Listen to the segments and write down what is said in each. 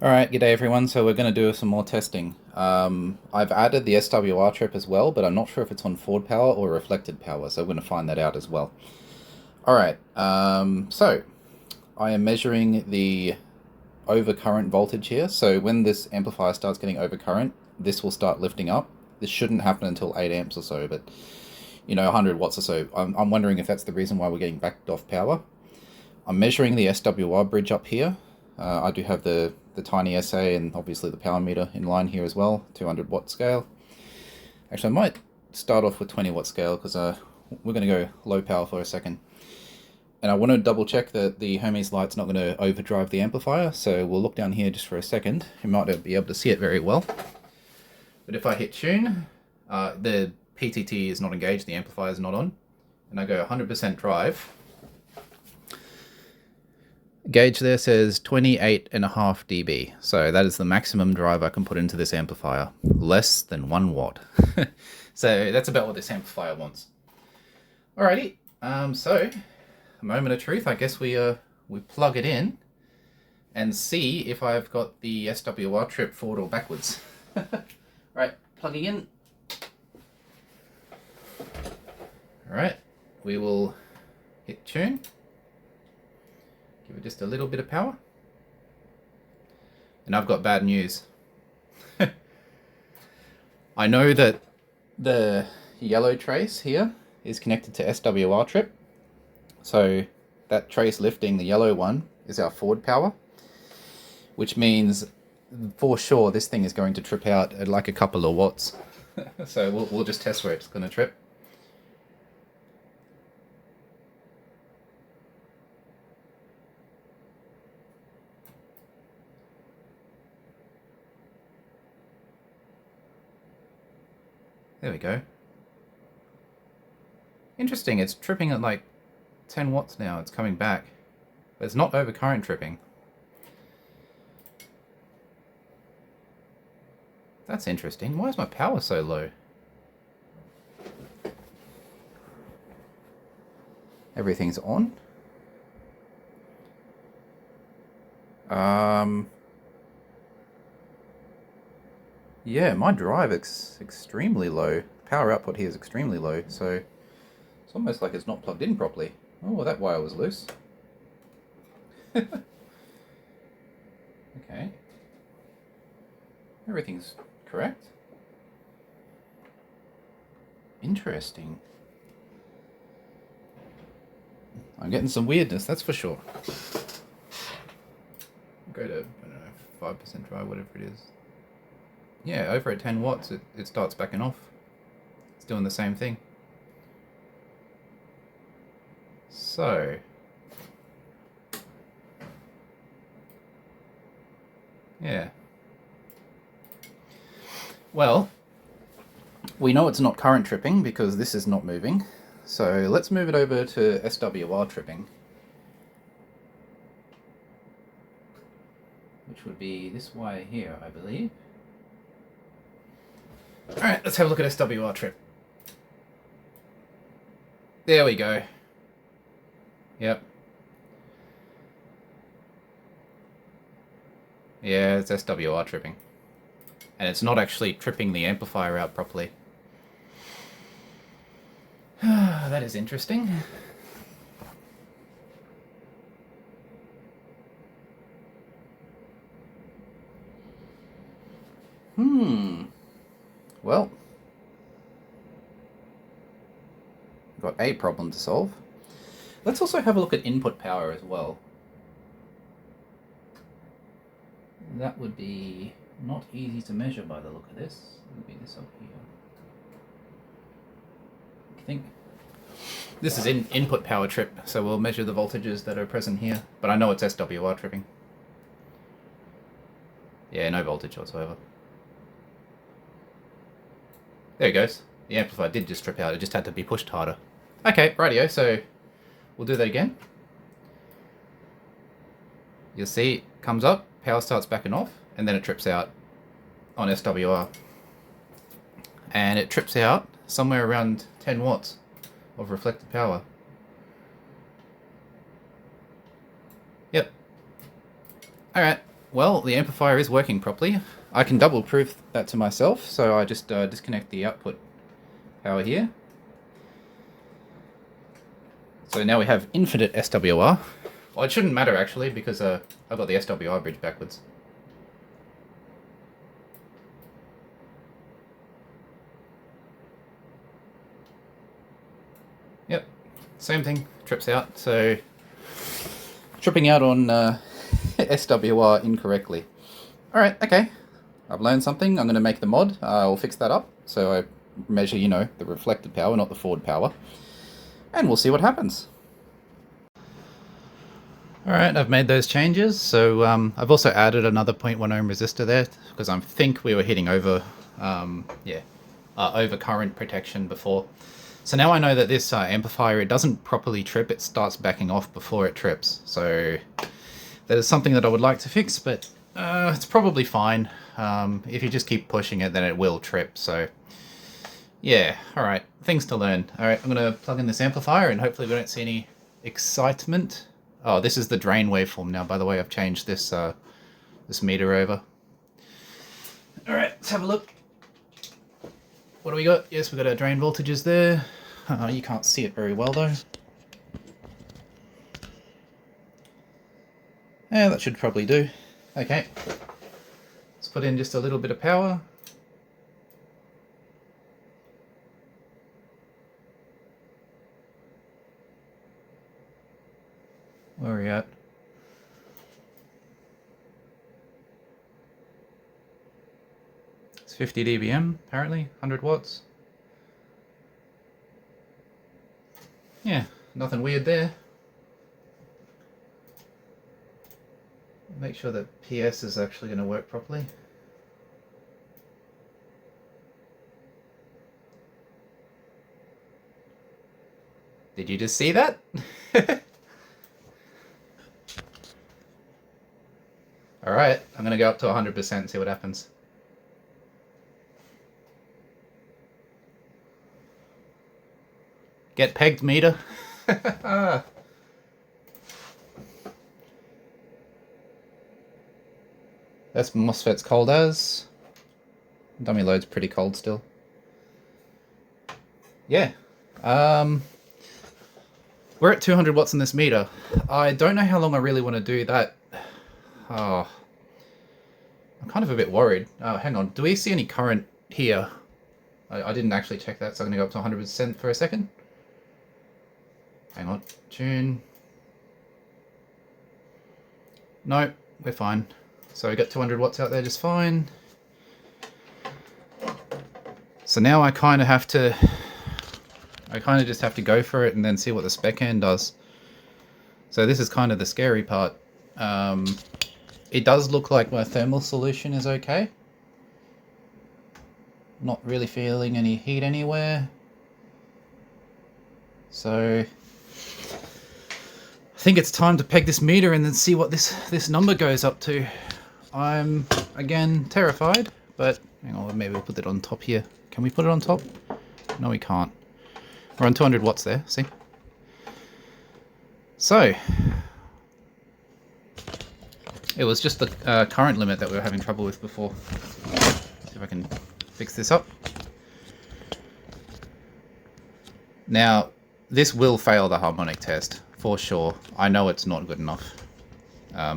Alright, g'day everyone. So we're going to do some more testing. I've added the SWR trip as well, but I'm not sure if it's on forward power or reflected power, so I'm going to find that out as well. Alright, so I am measuring the overcurrent voltage here. So when this amplifier starts getting overcurrent, this will start lifting up. This shouldn't happen until 8 amps or so, but 100 watts or so. I'm wondering if that's the reason why we're getting backed off power. I'm measuring the SWR bridge up here. I do have the tiny SA and obviously the power meter in line here as well, 200 watt scale. Actually, I might start off with 20 watt scale because we're going to go low power for a second. And I want to double check that the Hermes light's not going to overdrive the amplifier, so we'll look down here just for a second. You might not be able to see it very well. But if I hit tune, the PTT is not engaged, the amplifier is not on, and I go 100% drive. Gauge there says 28.5 dB, so that is the maximum drive I can put into this amplifier. Less than 1 watt. So that's about what this amplifier wants. Alrighty, so a moment of truth. I guess we plug it in and see if I've got the SWR trip forward or backwards. Right, plugging in. Alright, we will hit tune. Give it just a little bit of power. And I've got bad news. I know that the yellow trace here is connected to SWR trip. So that trace lifting, the yellow one, is our forward power. Which means for sure this thing is going to trip out at like a couple of watts. So we'll just test where it's going to trip. There we go. Interesting, it's tripping at like 10 watts now. It's coming back. But it's not overcurrent tripping. That's interesting. Why is my power so low? Everything's on. Yeah, my drive is extremely low. Power output here is extremely low, so it's almost like it's not plugged in properly. Oh, that wire was loose. Okay. Everything's correct. Interesting. I'm getting some weirdness, that's for sure. Go to, I don't know, 5% drive, whatever it is. Yeah, over at 10 watts, it starts backing off. It's doing the same thing. So, yeah. Well, we know it's not current tripping because this is not moving. So let's move it over to SWR tripping, which would be this wire here, I believe. Alright, let's have a look at SWR trip. There we go. Yep. Yeah, it's SWR tripping. And it's not actually tripping the amplifier out properly. That is interesting. Well, got a problem to solve. Let's also have a look at input power as well. That would be not easy to measure by the look of this. Let me this up here. I think this is input power trip, so we'll measure the voltages that are present here. But I know it's SWR tripping. Yeah, no voltage whatsoever. There it goes. The amplifier did just trip out, it just had to be pushed harder. Okay, rightio, so we'll do that again. You'll see it comes up, power starts backing off, and then it trips out on SWR. And it trips out somewhere around 10 watts of reflected power. Yep. Alright, Well, the amplifier is working properly. I can double prove that to myself, so I just disconnect the output power here. So now we have infinite SWR. Well, it shouldn't matter actually, because I've got the SWR bridge backwards. Yep, same thing, trips out, so tripping out on SWR incorrectly. Alright, okay. I've learned something. I'm going to make the mod. I'll fix that up. So I measure, you know, the reflected power, not the forward power. And we'll see what happens. Alright, I've made those changes. So I've also added another 0.1 ohm resistor there, because I think we were hitting over, over current protection before. So now I know that this amplifier, it doesn't properly trip. It starts backing off before it trips. So that is something that I would like to fix, but it's probably fine. If you just keep pushing it, then it will trip. So yeah, alright, things to learn. Alright, I'm going to plug in this amplifier and hopefully we don't see any excitement. Oh, this is the drain waveform now, by the way. I've changed this this meter over. Alright, let's have a look. What do we got? Yes, we've got our drain voltages there. You can't see it very well though. Yeah, that should probably do. Okay. Let's put in just a little bit of power. Where are we at? It's 50 dBm, apparently, 100 watts. Yeah, nothing weird there. Make sure that PS is actually going to work properly. Did you just see that? Alright, I'm going to go up to 100% and see what happens. Get pegged, meter. That's MOSFET's cold as. Dummy load's pretty cold still. Yeah. We're at 200 watts in this meter. I don't know how long I really want to do that. Oh. I'm kind of a bit worried. Oh, hang on. Do we see any current here? I didn't actually check that, so I'm going to go up to 100% for a second. Hang on. Tune. No, we're fine. So we got 200 watts out there just fine. So now I kind of have to... I kind of just have to go for it and then see what the spec end does. So this is kind of the scary part. It does look like my thermal solution is okay. Not really feeling any heat anywhere. So I think it's time to peg this meter and then see what this number goes up to. I'm, again, terrified, but hang on, maybe we'll put it on top here. Can we put it on top? No, we can't. We're on 200 watts there, see? So, it was just the current limit that we were having trouble with before. Let's see if I can fix this up. Now, this will fail the harmonic test, for sure. I know it's not good enough.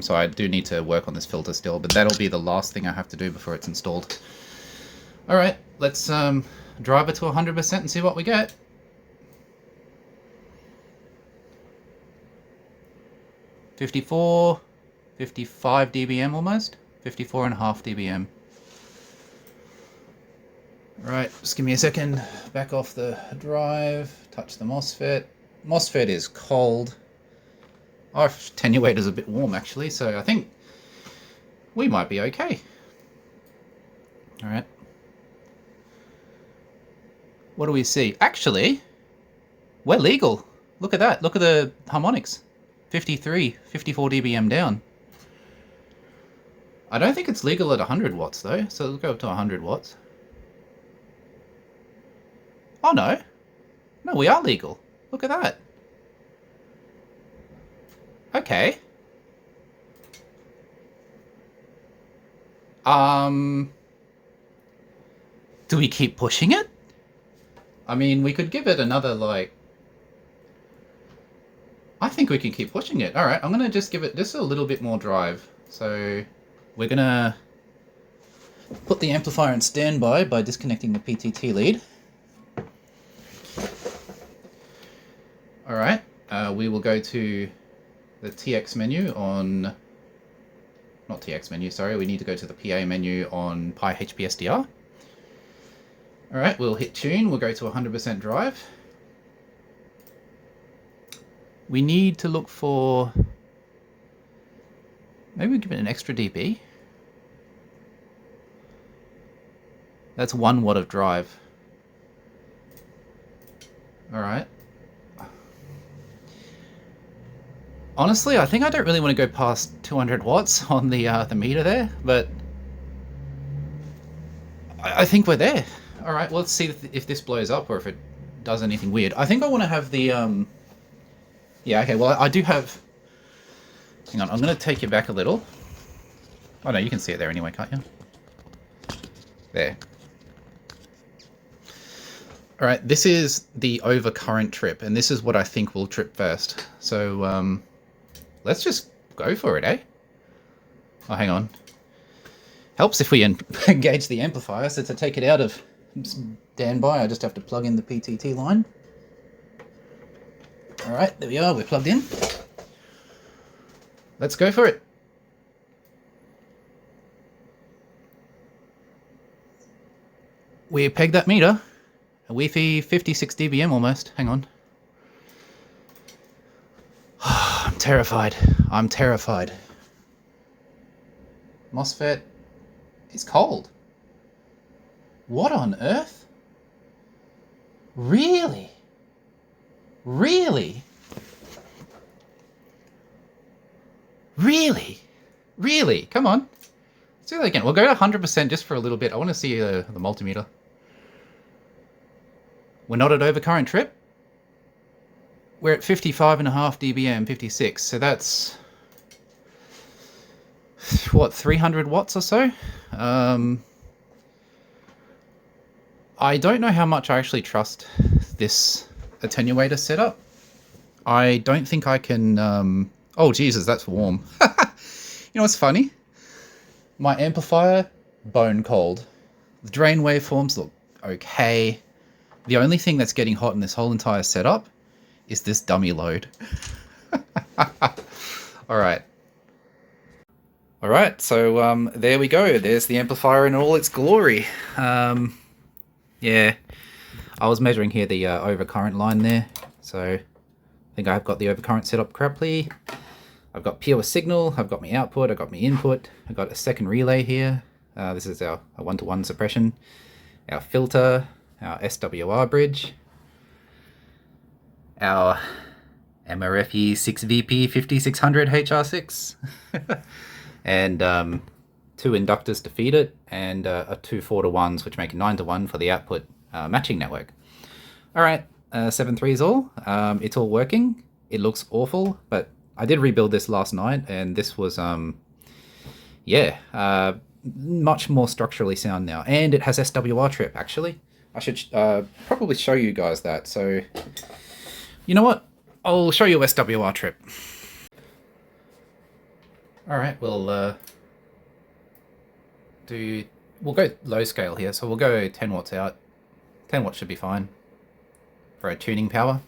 So I do need to work on this filter still, but that'll be the last thing I have to do before it's installed. Alright, let's drive it to 100% and see what we get. $54, 55 dBm almost. 54.5 dBm. Right, just give me a second. Back off the drive, touch the MOSFET. MOSFET is cold. Our attenuator's a bit warm actually, so I think we might be okay. Alright. What do we see? Actually, we're legal. Look at that. Look at the harmonics. 53, 54 dBm down. I don't think it's legal at 100 watts though, so let's go up to 100 watts. Oh no. No, we are legal. Look at that. Okay. Do we keep pushing it? I mean, we could give it another, like... I think we can keep pushing it. Alright, I'm going to just give it just a little bit more drive. So, we're going to put the amplifier in standby by disconnecting the PTT lead. Alright, we will go to the TX menu on... Not TX menu, sorry. We need to go to the PA menu on Pi HPSDR. Alright, we'll hit tune. We'll go to 100% drive. We need to look for... Maybe we give it an extra dB. That's 1 watt of drive. Alright. Honestly, I think I don't really want to go past 200 watts on the meter there, but I think we're there. Alright, well, let's see if this blows up or if it does anything weird. I think I want to have the... Yeah, okay, well, I do have... Hang on, I'm going to take you back a little. Oh, no, you can see it there anyway, can't you? There. Alright, this is the overcurrent trip, and this is what I think will trip first. So, let's just go for it, eh? Oh, hang on. Helps if we engage the amplifier, so to take it out of standby, I just have to plug in the PTT line. Alright, there we are, we're plugged in. Let's go for it. We pegged that meter. A Wi-Fi 56 dBm almost. Hang on. I'm terrified. I'm terrified. MOSFET is cold. What on earth? Really? Really? Really? Really? Come on. Let's do that again. We'll go to 100% just for a little bit. I want to see the multimeter. We're not at overcurrent trip. We're at 55.5 dBm, 56. So that's... what, 300 watts or so? I don't know how much I actually trust this attenuator setup. I don't think I can... Oh, Jesus, that's warm. You know what's funny? My amplifier, bone cold. The drain waveforms look okay. The only thing that's getting hot in this whole entire setup is this dummy load. Alright. Alright, so there we go. There's the amplifier in all its glory. Yeah, I was measuring here the overcurrent line there. So I think I've got the overcurrent set up correctly. I've got pure signal, I've got my output, I've got my input, I've got a second relay here. This is our one-to-one suppression, our filter, our SWR bridge, our MRFE 6VP 5600 HR6, and 2 inductors to feed it, and 2 4-to-1s, which make a 9-to-1 for the output matching network. Alright, 7.3 is all. It's all working. It looks awful, but I did rebuild this last night, and this was, yeah, much more structurally sound now. And it has SWR trip, actually. I should probably show you guys that. So, you know what? I'll show you SWR trip. Alright, we'll go low scale here. So we'll go 10 watts out. 10 watts should be fine for a tuning power.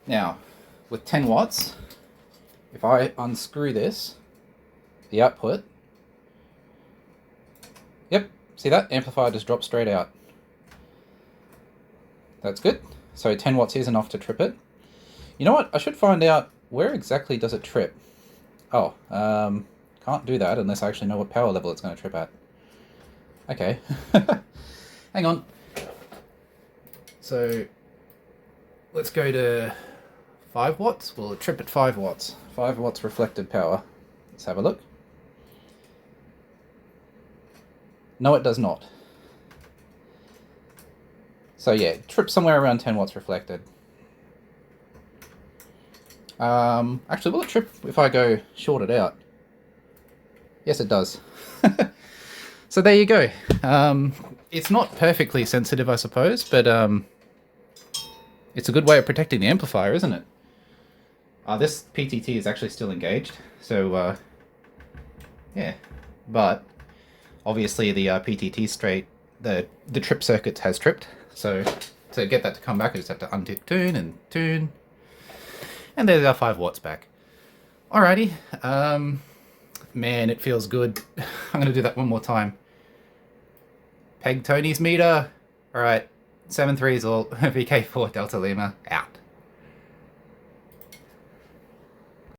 Now, with 10 watts, if I unscrew this, the output, yep, see that? Amplifier just drops straight out. That's good. So 10 watts is enough to trip it. You know what? I should find out where exactly does it trip. Oh, can't do that unless I actually know what power level it's going to trip at. Okay. Hang on. So let's go to 5 watts. Will it trip at 5 watts? 5 watts reflected power. Let's have a look. No, it does not. So yeah, it trips somewhere around 10 watts reflected. Actually, will it trip if I go short it out? Yes, it does. So there you go. It's not perfectly sensitive, I suppose, but it's a good way of protecting the amplifier, isn't it? This PTT is actually still engaged, so yeah. But obviously the PTT straight, the trip circuit has tripped, so to get that to come back, I just have to untip tune and tune, and there's our 5 watts back. Alrighty, man, it feels good. I'm gonna do that one more time. Peg Tony's meter. Alright, 7 3s all VK4 Delta Lima out.